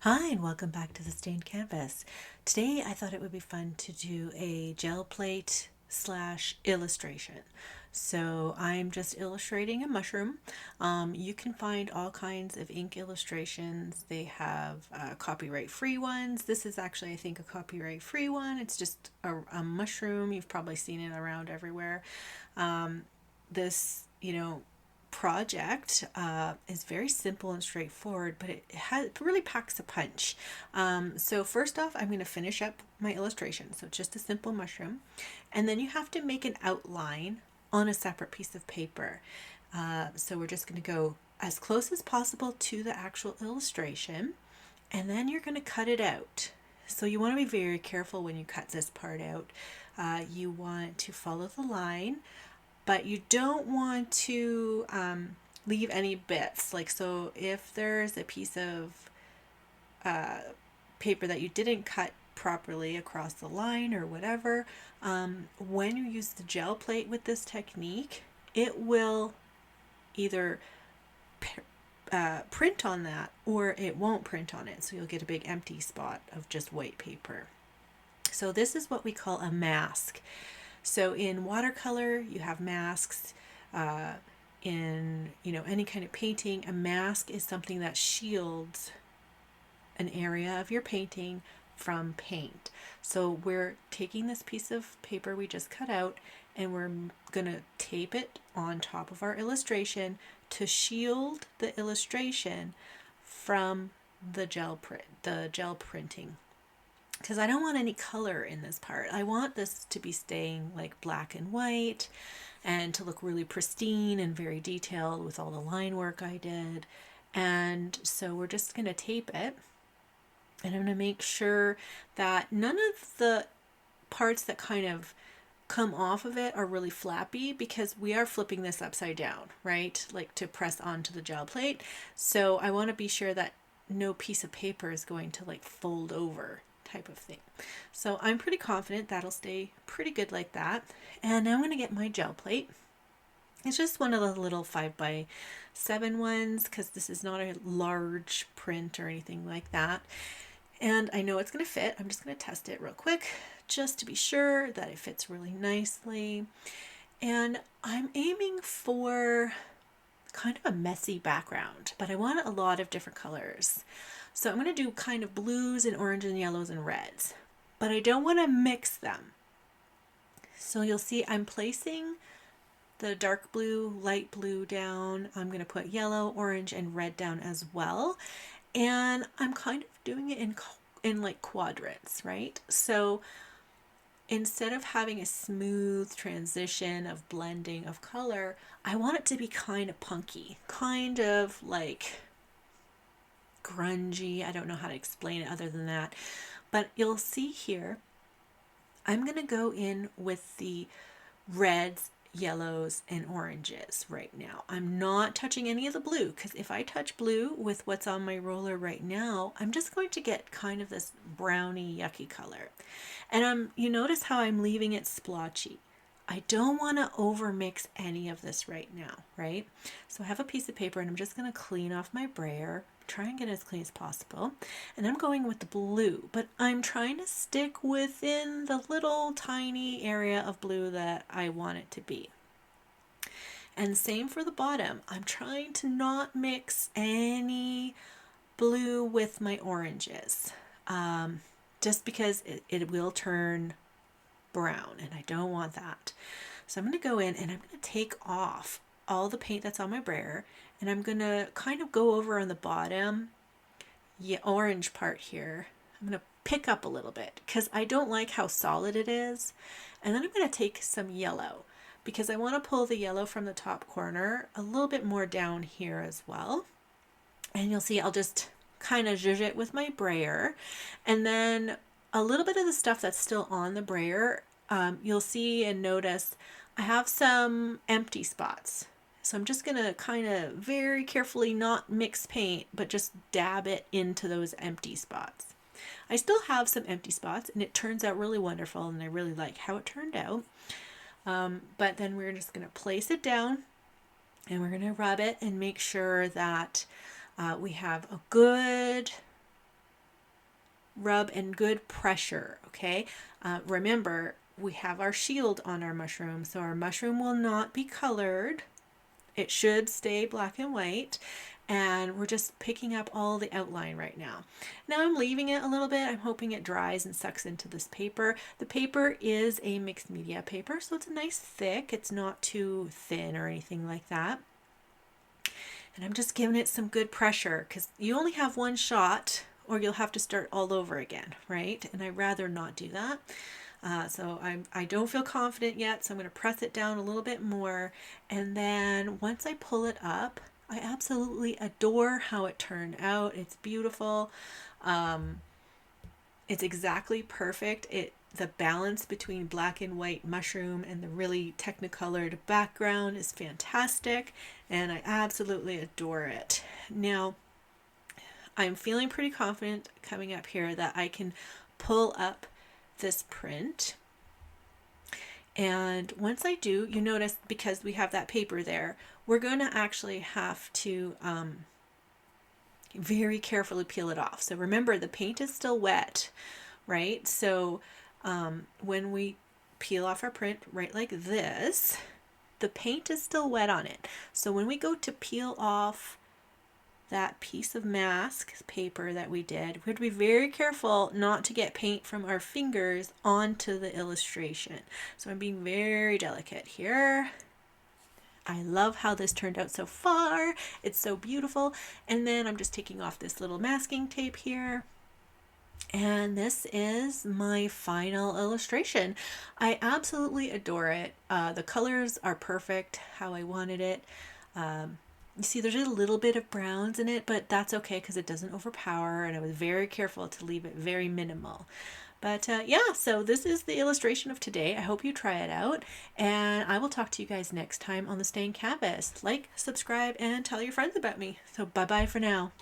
Hi, and welcome back to the Stained Canvas. Today I thought it would be fun to do a gel plate slash illustration. So I'm just illustrating a mushroom. You can find all kinds of ink illustrations. They have copyright free ones. This is actually, I think, a copyright free one. It's just a mushroom. You've probably seen it around everywhere. This, project is very simple and straightforward, but it really packs a punch. So first off, I'm going to finish up my illustration. So just a simple mushroom, and then you have to make an outline on a separate piece of paper. So we're just going to go as close as possible to the actual illustration, and then you're going to cut it out. So you want to be very careful when you cut this part out. You want to follow the line, but you don't want to leave any bits. Like, so if there's a piece of paper that you didn't cut properly across the line or whatever, when you use the gel plate with this technique, it will either print on that or it won't print on it. So you'll get a big empty spot of just white paper. So this is what we call a mask. So in watercolor, you have masks. In any kind of painting, a mask is something that shields an area of your painting from paint. So we're taking this piece of paper we just cut out, and we're gonna tape it on top of our illustration to shield the illustration from the gel printing, because I don't want any color in this part. I want this to be staying like black and white and to look really pristine and very detailed with all the line work I did. And so we're just going to tape it, and I'm going to make sure that none of the parts that kind of come off of it are really flappy, because we are flipping this upside down, right? Like to press onto the gel plate. So I want to be sure that no piece of paper is going to like fold over type of thing. So I'm pretty confident that'll stay pretty good like that. And now I'm going to get my gel plate. It's just one of the little 5x7 ones, because this is not a large print or anything like that. And I know it's going to fit. I'm just going to test it real quick just to be sure that it fits really nicely. And I'm aiming for kind of a messy background, but I want a lot of different colors. So I'm going to do kind of blues and orange and yellows and reds, but I don't want to mix them. So you'll see I'm placing the dark blue, light blue down. I'm going to put yellow, orange, and red down as well. And I'm kind of doing it in like quadrants, right? So instead of having a smooth transition of blending of color, I want it to be kind of punky, kind of like grungy. I don't know how to explain it other than that. But you'll see here, I'm going to go in with the reds, yellows, and oranges right now. I'm not touching any of the blue, because if I touch blue with what's on my roller right now, I'm just going to get kind of this browny, yucky color. And you notice how I'm leaving it splotchy. I don't want to overmix any of this right now, right? So I have a piece of paper, and I'm just going to clean off my brayer, try and get as clean as possible. And I'm going with the blue, but I'm trying to stick within the little tiny area of blue that I want it to be. And same for the bottom. I'm trying to not mix any blue with my oranges, just because it will turn brown, and I don't want that. So I'm going to go in and I'm going to take off all the paint that's on my brayer, and I'm going to kind of go over on the bottom orange part here. I'm going to pick up a little bit because I don't like how solid it is. And then I'm going to take some yellow, because I want to pull the yellow from the top corner a little bit more down here as well. And you'll see I'll just kind of zhuzh it with my brayer, and then a little bit of the stuff that's still on the brayer, you'll see and notice I have some empty spots. So I'm just going to kind of very carefully not mix paint, but just dab it into those empty spots. I still have some empty spots, and it turns out really wonderful, and I really like how it turned out. But then we're just going to place it down, and we're going to rub it and make sure that we have a good rub and good pressure, okay? Remember, we have our shield on our mushroom, so our mushroom will not be colored. It should stay black and white, and we're just picking up all the outline right now. Now I'm leaving it a little bit. I'm hoping it dries and sucks into this paper. The paper is a mixed media paper, so it's a nice thick. It's not too thin or anything like that. And I'm just giving it some good pressure because you only have one shot or you'll have to start all over again, right? And I'd rather not do that. So I don't feel confident yet, so I'm going to press it down a little bit more. And then once I pull it up, I absolutely adore how it turned out. It's beautiful. It's exactly perfect. The balance between black and white mushroom and the really technicolored background is fantastic, and I absolutely adore it. Now, I'm feeling pretty confident coming up here that I can pull up this print. And once I do, you notice because we have that paper there, we're going to actually have to very carefully peel it off. So remember, the paint is still wet, right? So when we peel off our print right like this, the paint is still wet on it. So when we go to peel off that piece of mask paper that we did, we have to be very careful not to get paint from our fingers onto the illustration. So I'm being very delicate here. I love how this turned out so far. It's so beautiful. And then I'm just taking off this little masking tape here. And this is my final illustration. I absolutely adore it. The colors are perfect how I wanted it. You see there's a little bit of browns in it, but that's okay because it doesn't overpower, and I was very careful to leave it very minimal. But yeah, so this is the illustration of today. I hope you try it out, and I will talk to you guys next time on the Stained Canvas. Like, subscribe, and tell your friends about me. So bye-bye for now.